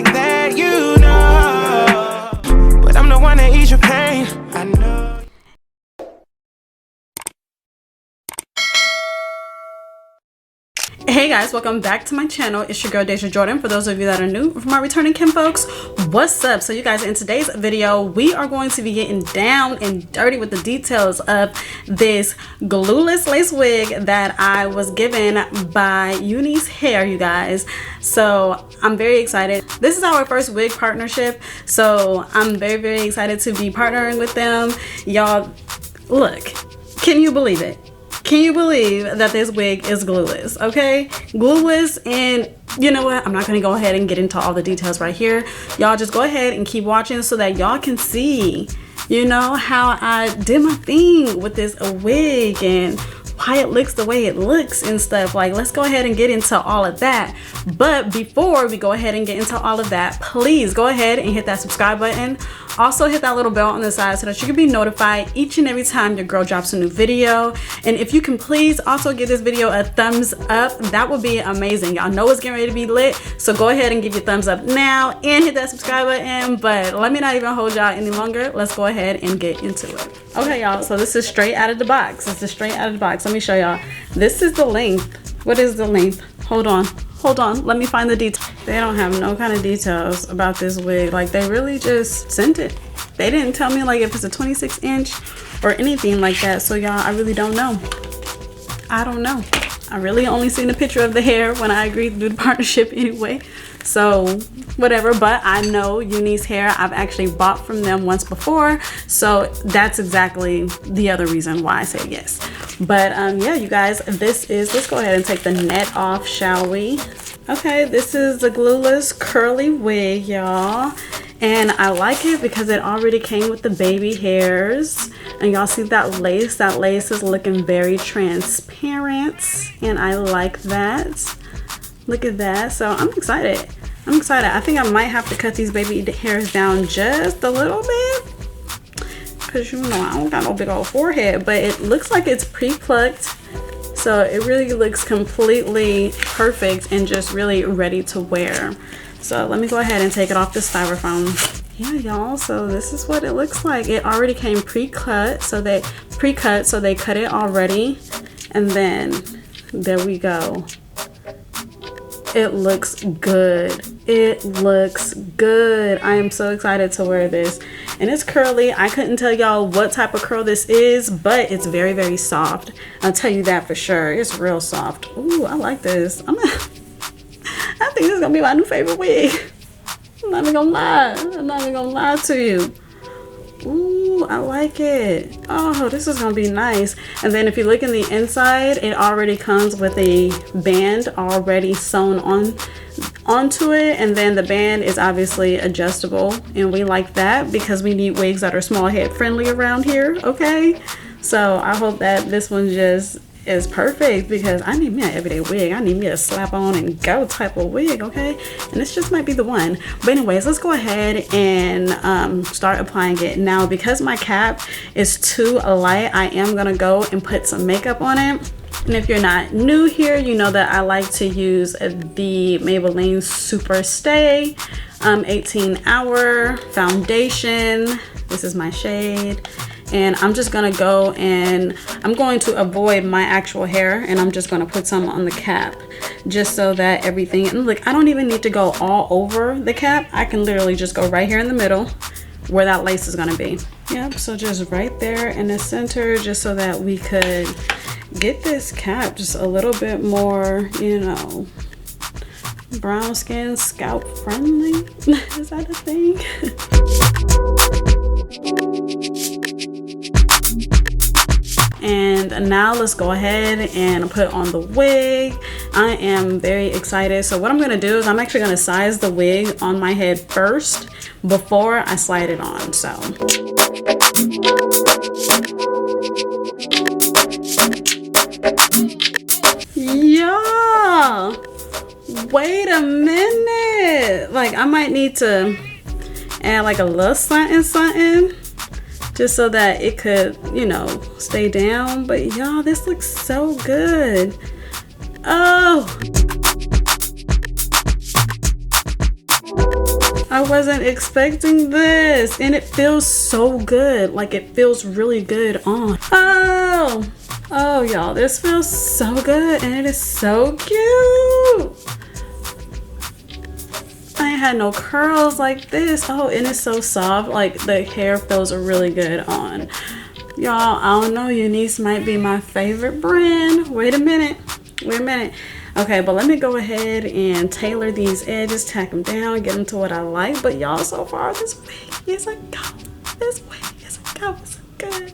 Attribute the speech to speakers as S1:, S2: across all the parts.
S1: like that, you know. But I'm the one that ease your pain, I know.
S2: Hey guys, welcome back to my channel. It's your girl Dazja Jordan. For those of you that are new, for my returning kinfolks, what's up? So you guys, in today's video we are going to be getting down and dirty with the details of this glueless lace wig that I was given by Unice hair, you guys. So I'm very excited. This is our first wig partnership, so I'm very excited to be partnering with them. Y'all, look, can you believe it? Can you believe that this wig is glueless? Okay, glueless. And you know what, I'm not gonna go ahead and get into all the details right here. Y'all just go ahead and keep watching so that y'all can see, you know, how I did my thing with this wig and why it looks the way it looks and stuff. Like, let's go ahead and get into all of that. But before we go ahead and get into all of that, please go ahead and hit that subscribe button. Also hit that little bell on the side so that you can be notified each and every time your girl drops a new video. And if you can please also give this video a thumbs up, that would be amazing. Y'all know it's getting ready to be lit, so go ahead and give your thumbs up now and hit that subscribe button. But let me not even hold y'all any longer. Let's go ahead and get into it. Okay y'all, so this is straight out of the box. This is straight out of the box. Let me show y'all. This is the length. What is the length? Hold on, let me find the details. They don't have no kind of details about this wig. Like, they really just sent it. They didn't tell me like if it's a 26 inch or anything like that. So y'all, I really don't know. I don't know. I really only seen a picture of the hair when I agreed to do the partnership anyway. So whatever, but I know Unice hair. I've actually bought from them once before, so that's exactly the other reason why I say yes. But yeah, you guys, let's go ahead and take the net off, shall we? Okay, this is the glueless curly wig, y'all. And I like it because it already came with the baby hairs. And y'all see that lace? That lace is looking very transparent. And I like that. Look at that. So I'm excited. I'm excited. I think I might have to cut these baby hairs down just a little bit. Because, you know, I don't got no big old forehead. But it looks like it's pre-plucked. So it really looks completely perfect and just really ready to wear. So let me go ahead and take it off the styrofoam. Yeah, y'all, so this is what it looks like. It already came pre-cut, so they cut it already. And then there we go. It looks good. It looks good. I am so excited to wear this. And it's curly. I couldn't tell y'all what type of curl this is, but it's very soft. I'll tell you that for sure. It's real soft. Ooh, I like this. I think this is gonna be my new favorite wig. I'm not even gonna lie. I'm not even gonna lie to you. Ooh, I like it. Oh, this is gonna be nice. And then if you look in the inside, it already comes with a band already sewn onto it. And then the band is obviously adjustable. And we like that because we need wigs that are small head friendly around here, okay? So I hope that this one just is perfect because I need me an everyday wig. I need me a slap on and go type of wig, okay? And this just might be the one. But anyways, let's go ahead and start applying it. Now, because my cap is too light, I am gonna go and put some makeup on it. And if you're not new here, you know that I like to use the Maybelline Super Stay 18 Hour Foundation. This is my shade. And I'm just gonna go and I'm going to avoid my actual hair and I'm just gonna put some on the cap just so that everything, and look, I don't even need to go all over the cap. I can literally just go right here in the middle where that lace is gonna be. Yep, so just right there in the center, just so that we could get this cap just a little bit more, you know, brown skin, scalp friendly. Is that a thing? And now let's go ahead and put on the wig. I am very excited. So what I'm gonna do is I'm actually gonna size the wig on my head first before I slide it on. So yeah, wait a minute. Like, I might need to add like a little something just so that it could, you know, stay down. But y'all, this looks so good. Oh, I wasn't expecting this, and it feels so good. Like, it feels really good on. Oh y'all, this feels so good, and it is so cute. I ain't had no curls like this. Oh, and it's so soft. Like, the hair feels really good on. Y'all, I don't know, Unice might be my favorite brand. Wait a minute. Okay, but let me go ahead and tailor these edges, tack them down, get them to what I like. But y'all, so far, this wig is a go. This wig is a go. It's good.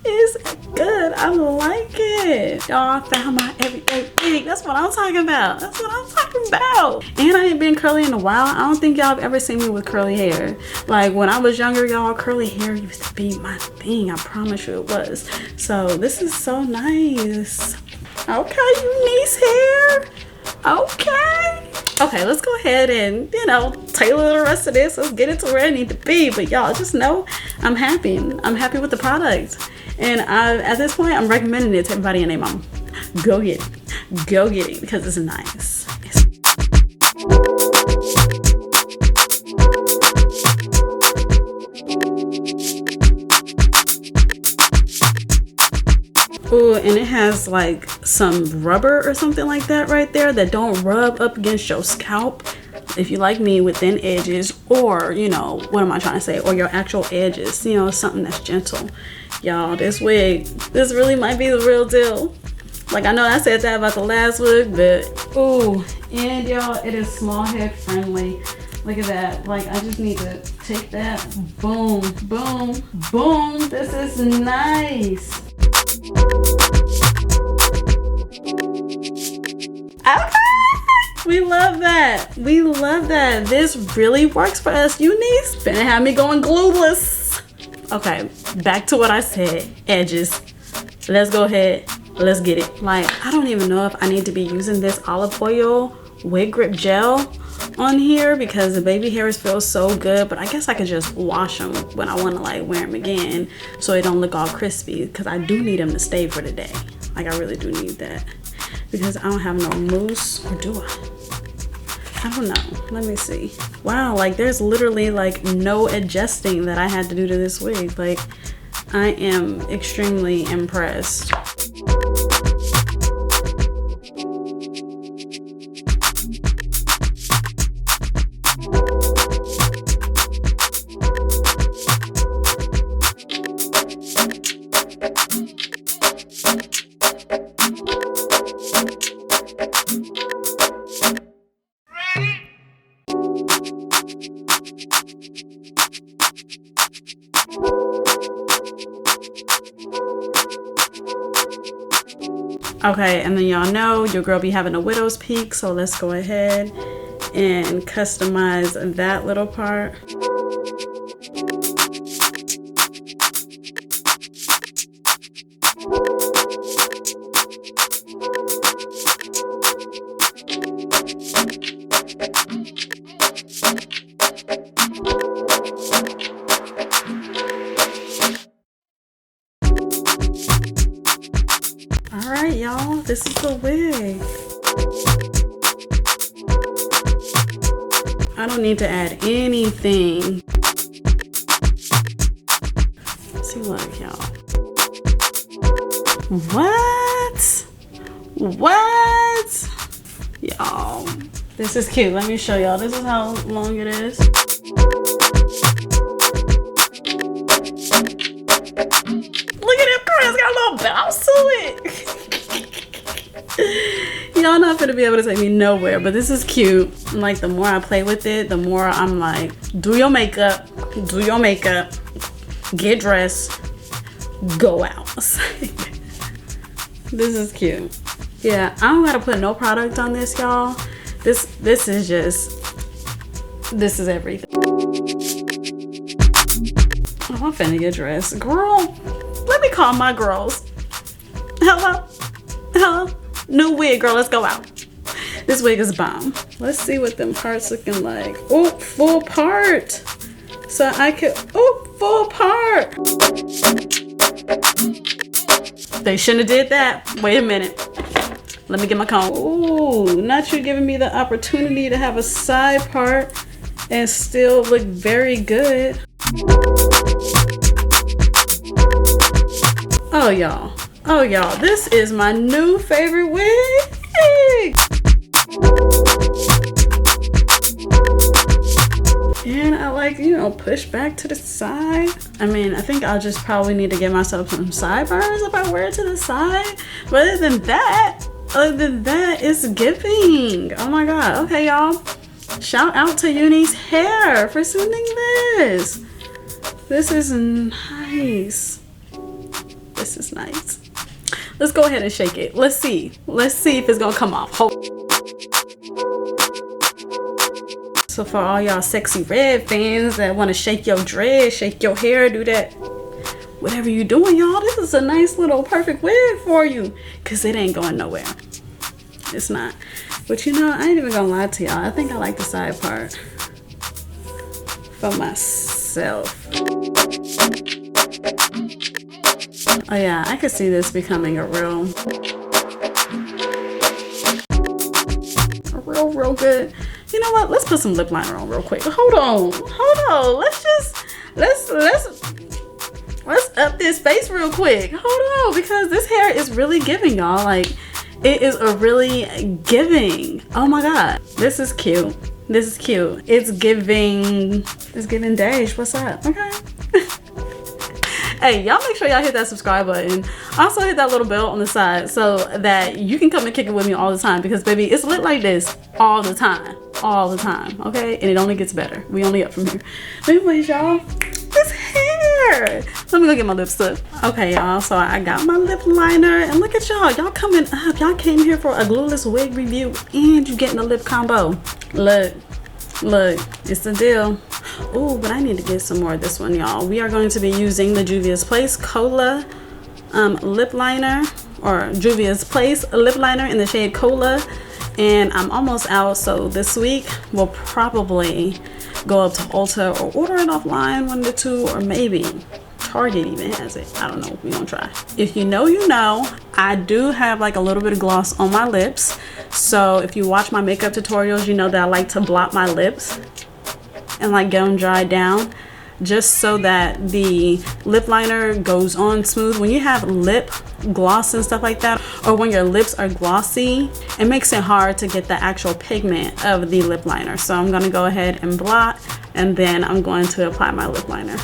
S2: It's good. I like it. Y'all, I found my everyday wig. That's what I'm talking about. That's what I'm talking about. And I ain't been curly in a while. I don't think y'all have ever seen me with curly hair. Like, when I was younger, y'all, curly hair used to be my thing. I promise you it was. So this is so nice. Okay, Unice hair. Okay, let's go ahead and, you know, tailor the rest of this. Let's get it to where I need to be. But y'all, just know I'm happy. I'm happy with the product. And at this point, I'm recommending it to everybody and their mom. Go get it. Go get it because it's nice. Ooh, and it has like some rubber or something like that right there that don't rub up against your scalp. If you like me, with thin edges, or, you know, what am I trying to say? Or your actual edges, you know, something that's gentle. Y'all, this wig, this really might be the real deal. Like, I know I said that about the last wig, but ooh, and y'all, it is small head friendly. Look at that. Like, I just need to take that. Boom, boom, boom. This is nice. Okay. We love that. We love that. This really works for us, Unice. Finna have me going glueless. Okay, back to what I said. Edges. Let's go ahead. Let's get it. Like, I don't even know if I need to be using this olive oil wig grip gel on here because the baby hairs feel so good, but I guess I could just wash them when I want to like wear them again so they don't look all crispy, because I do need them to stay for the day. Like, I really do need that because I don't have no mousse, or do I don't know. Let me see. Wow, like there's literally like no adjusting that I had to do to this wig. Like, I am extremely impressed. Okay, and then y'all know your girl be having a widow's peak, so let's go ahead and customize that little part. Alright, y'all, this is the wig. I don't need to add anything. See, look, y'all. What? Y'all, this is cute. Let me show y'all. This is how long it is. Look at it, it's got a little bounce to it. Y'all not gonna be able to take me nowhere, but this is cute. And like, the more I play with it, the more I'm like, do your makeup, get dressed, go out. This is cute. Yeah, I don't gotta put no product on this, y'all. This is everything. Oh, I'm finna get dressed. Girl, let me call my girls. Hello? New wig, girl, let's go out. This wig is bomb. Let's see what them parts looking like. Oh, full part. So I could, full part. They shouldn't have did that. Wait a minute. Let me get my comb. Ooh, not you giving me the opportunity to have a side part and still look very good. Oh y'all, this is my new favorite wig. And I like, you know, push back to the side. I mean, I think I'll just probably need to give myself some sideburns if I wear it to the side. But other than that, it's giving. Oh my God. Okay, y'all. Shout out to Unice hair for sending this. This is nice. This is nice. Let's go ahead and shake it. Let's see if it's gonna come off. So for all y'all sexy red fans that want to shake your dread, shake your hair, do that, whatever you doing, y'all, this is a nice little perfect wig for you, because it ain't going nowhere. It's not. But you know, I ain't even gonna lie to y'all. I think I like the side part for myself. Oh yeah, I could see this becoming a real good. You know what? Let's put some lip liner on real quick. Hold on. Let's up this face real quick. Hold on, because this hair is really giving, y'all. Like, it is a really giving. Oh my God, this is cute. It's giving Dazja. What's up? Okay. Hey, y'all make sure y'all hit that subscribe button. Also hit that little bell on the side so that you can come and kick it with me all the time, because baby, it's lit like this all the time, okay? And it only gets better. We only up from here. But anyways, y'all, this hair. Let me go get my lipstick. Okay, y'all, so I got my lip liner, and look at y'all coming up. Y'all came here for a Glueless Wig review, and you getting a lip combo. Look, it's the deal. Oh, but I need to get some more of this one, y'all. We are going to be using the Juvia's Place Cola lip liner, or Juvia's Place lip liner in the shade Cola, and I'm almost out. So this week we'll probably go up to Ulta or order it offline, one of the two, or maybe Target even has it. I don't know. We're gonna try. If you know, you know. I do have like a little bit of gloss on my lips. So if you watch my makeup tutorials, you know that I like to blot my lips and like get them dried down, just so that the lip liner goes on smooth. When you have lip gloss and stuff like that, or when your lips are glossy, it makes it hard to get the actual pigment of the lip liner. So I'm gonna go ahead and blot, and then I'm going to apply my lip liner.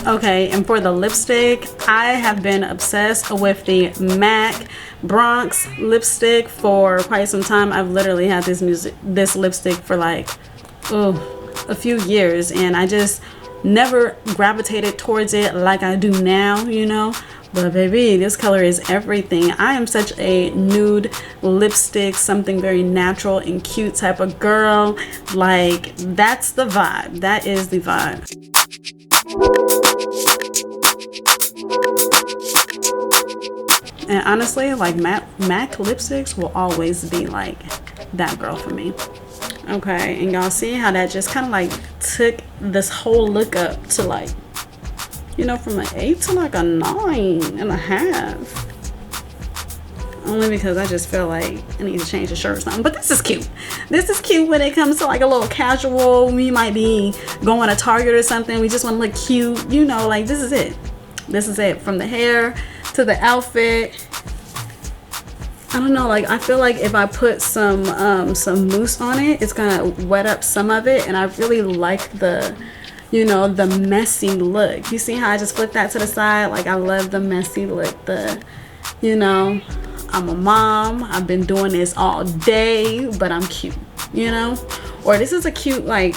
S2: Okay, and for the lipstick, I have been obsessed with the MAC Bronx lipstick for quite some time. I've literally had this lipstick for like a few years, and I just never gravitated towards it like I do now, you know. But baby, this color is everything. I am such a nude lipstick, something very natural and cute type of girl. Like, that's the vibe. That is the vibe. And honestly, like MAC lipsticks will always be like that girl for me. Okay, and y'all see how that just kind of like took this whole look up to like, you know, from an 8 to like a 9.5. Only because I just feel like I need to change the shirt or something. But this is cute. This is cute when it comes to like a little casual. We might be going to Target or something. We just want to look cute. You know, like this is it. This is it. From the hair to the outfit. I don't know, like I feel like if I put some mousse on it, it's gonna wet up some of it, and I really like the, you know, the messy look. You see how I just flipped that to the side? Like I love the messy look. The, you know, I'm a mom, I've been doing this all day, but I'm cute, you know? Or this is a cute like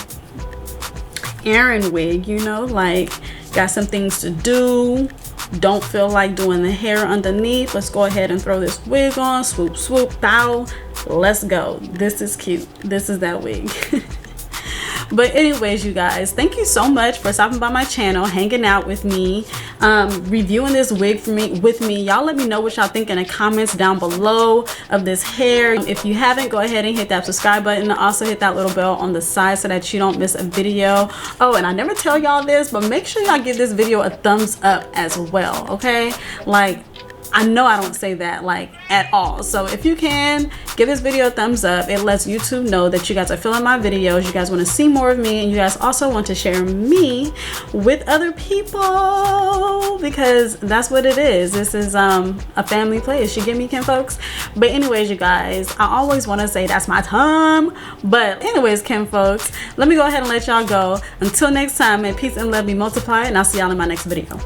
S2: errand wig, you know, like got some things to do, don't feel like doing the hair underneath. Let's go ahead and throw this wig on. Swoop, swoop, bow. Let's go. This is cute. This is that wig. But anyways, you guys, thank you so much for stopping by my channel, hanging out with me, reviewing this wig with me. Y'all let me know what y'all think in the comments down below of this hair. If you haven't, go ahead and hit that subscribe button. Also hit that little bell on the side so that you don't miss a video. Oh, and I never tell y'all this, but make sure y'all give this video a thumbs up as well, okay? Like, I know I don't say that like at all. So if you can, give this video a thumbs up. It lets YouTube know that you guys are feeling my videos, you guys want to see more of me, and you guys also want to share me with other people, because that's what it is. This is a family place, you get me, Kinfolks? But anyways, you guys, I always want to say that's my time, but anyways, Kinfolks, let me go ahead and let y'all go. Until next time, may peace and love be multiplied, and I'll see y'all in my next video.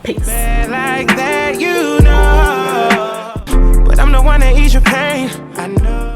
S2: Peace.
S1: Like that, you know, but I'm the one that ease your pain. I know.